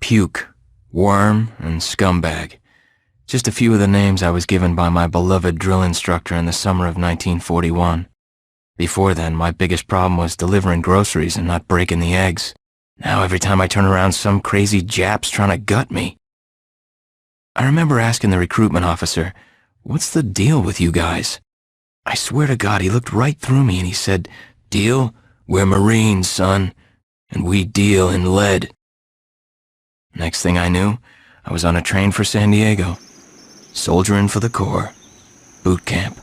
puke, worm, and scumbag. Just a few of the names I was given by my beloved drill instructor in the summer of 1941. Before then, my biggest problem was delivering groceries and not breaking the eggs. Now every time I turn around, some crazy Jap's trying to gut me. I remember asking the recruitment officer, "What's the deal with you guys?" I swear to God, he looked right through me and he said, "Deal? We're Marines, son, and we deal in lead." Next thing I knew, I was on a train for San Diego. Soldiering for the Corps. Boot camp.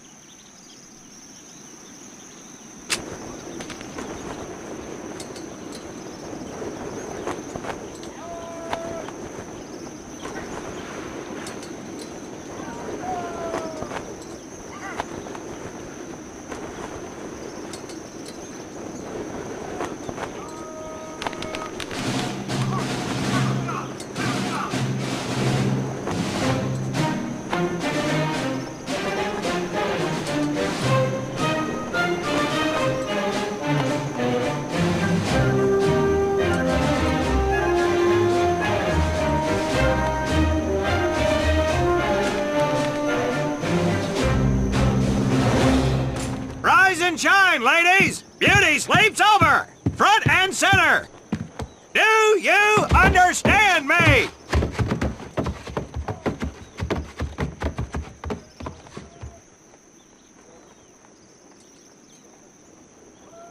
Shine, ladies! Beauty sleeps over! Front and center! Do you understand me?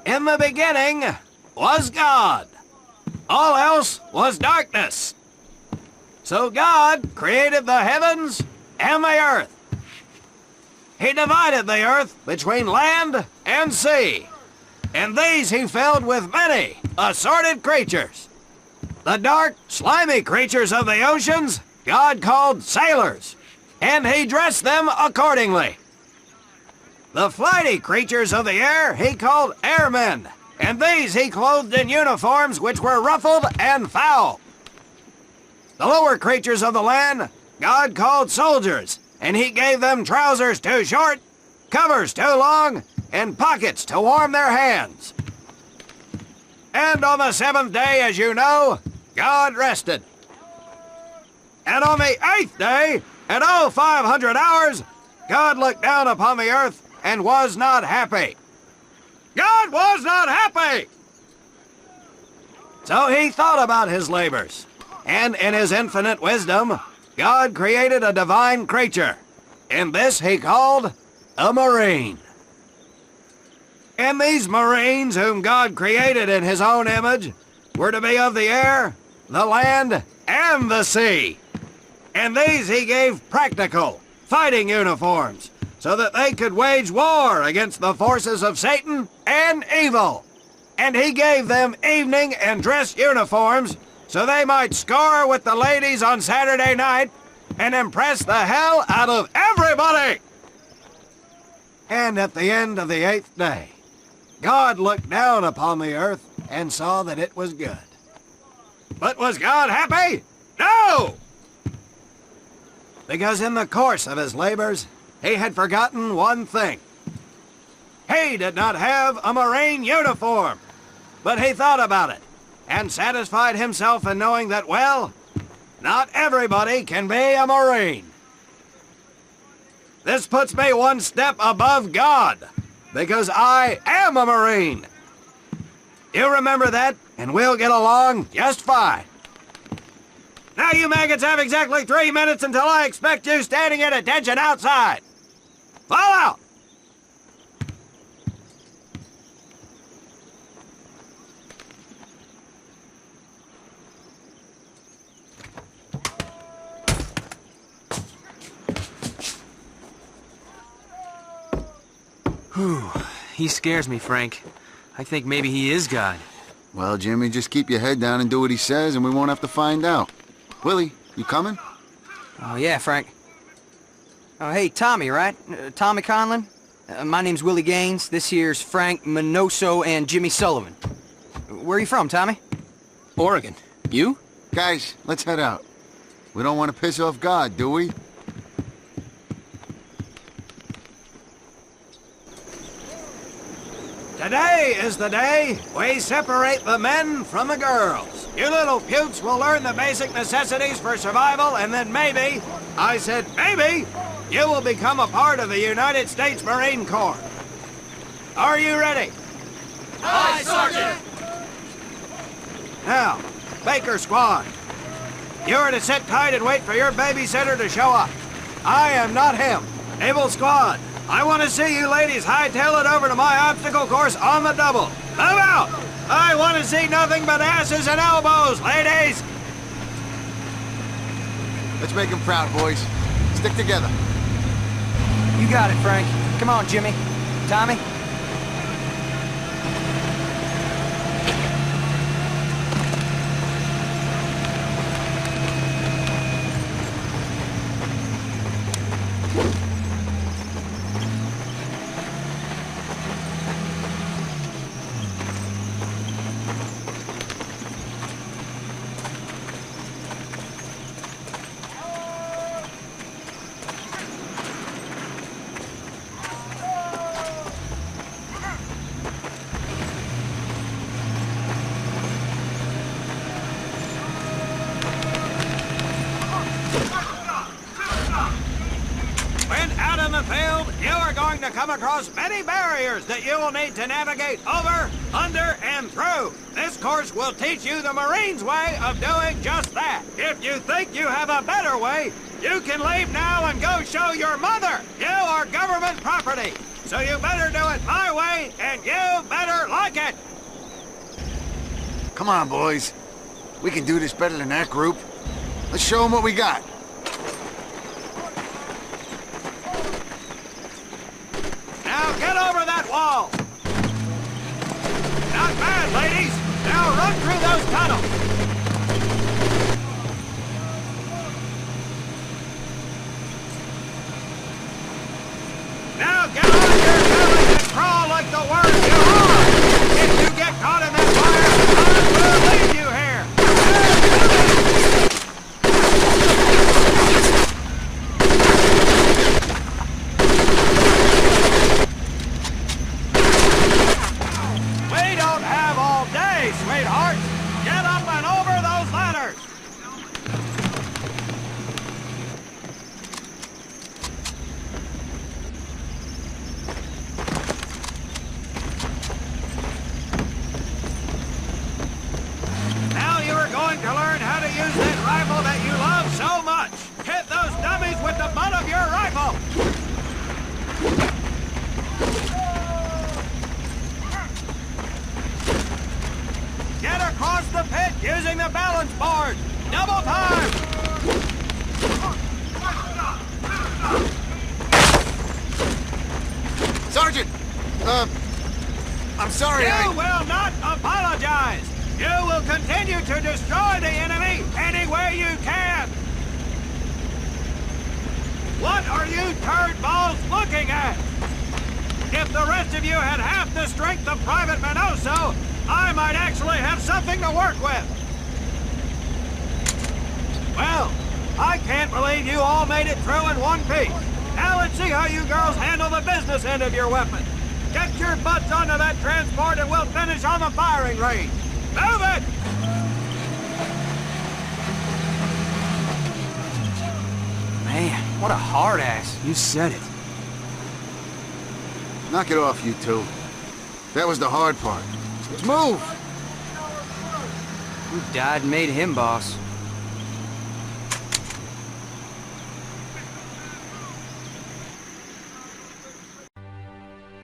In the beginning was God. All else was darkness. So God created the heavens and the earth. He divided the earth between land and sea, and these he filled with many assorted creatures. The dark, slimy creatures of the oceans God called sailors, and he dressed them accordingly. The flighty creatures of the air he called airmen, and these he clothed in uniforms which were ruffled and foul. The lower creatures of the land God called soldiers, and he gave them trousers too short, covers too long, and pockets to warm their hands. And on the seventh day, as you know, God rested. And on the eighth day, at 0500 hours, God looked down upon the earth and was not happy. God was not happy! So he thought about his labors, and in his infinite wisdom, God created a divine creature, and this he called a Marine. And these Marines, whom God created in his own image, were to be of the air, the land, and the sea. And these he gave practical, fighting uniforms, so that they could wage war against the forces of Satan and evil. And he gave them evening and dress uniforms, so they might score with the ladies on Saturday night and impress the hell out of everybody. And at the end of the eighth day, God looked down upon the earth and saw that it was good. But was God happy? No! Because in the course of his labors, he had forgotten one thing. He did not have a Marine uniform, but he thought about it and satisfied himself in knowing that, well, not everybody can be a Marine. This puts me one step above God, because I am a Marine. You remember that, and we'll get along just fine. Now you maggots have exactly 3 minutes until I expect you standing at attention outside. Fall out! Whew. He scares me, Frank. I think maybe he is God. Well, Jimmy, just keep your head down and do what he says, and we won't have to find out. Willie, you coming? Oh, yeah, Frank. Oh, hey, Tommy, right? Tommy Conlon? My name's Willie Gaines. This here's Frank Minoso and Jimmy Sullivan. Where are you from, Tommy? Oregon. You? Guys, let's head out. We don't want to piss off God, do we? Today is the day we separate the men from the girls. You little putes will learn the basic necessities for survival, and then maybe, I said maybe, you will become a part of the United States Marine Corps. Are you ready? Aye, Sergeant! Now, Baker Squad, you are to sit tight and wait for your babysitter to show up. I am not him. Naval Squad, I want to see you ladies hightail it over to my obstacle course on the double. Move out! I want to see nothing but asses and elbows, ladies! Let's make him proud, boys. Stick together. You got it, Frank. Come on, Jimmy. Tommy? To come across many barriers that you will need to navigate over, under, and through. This course will teach you the Marines' way of doing just that. If you think you have a better way, you can leave now and go show your mother. You are government property, so you better do it my way, and you better like it. Come on, boys. We can do this better than that group. Let's show them what we got. Now get over that wall! Not bad, ladies! Now run through those tunnels! Now get on your bellies and crawl like the worms you are! If you get caught in that fire, I will leave you here! Sweetheart, get up and over those ladders! Now you are going to learn how to use that rifle that you love so much. Hit those dummies with the butt of your rifle! Get across the pit using the balance board! Double time! Sergeant! I'm sorry, You will not apologize! You will continue to destroy the enemy any way you can! What are you turd balls looking at? If the rest of you had half the strength of Private Minoso, I might actually have something to work with. Well, I can't believe you all made it through in one piece. Now let's see how you girls handle the business end of your weapon. Get your butts onto that transport and we'll finish on the firing range. Move it! Man, what a hard ass. You said it. Knock it off, you two. That was the hard part. Let's move! Who died and made him boss?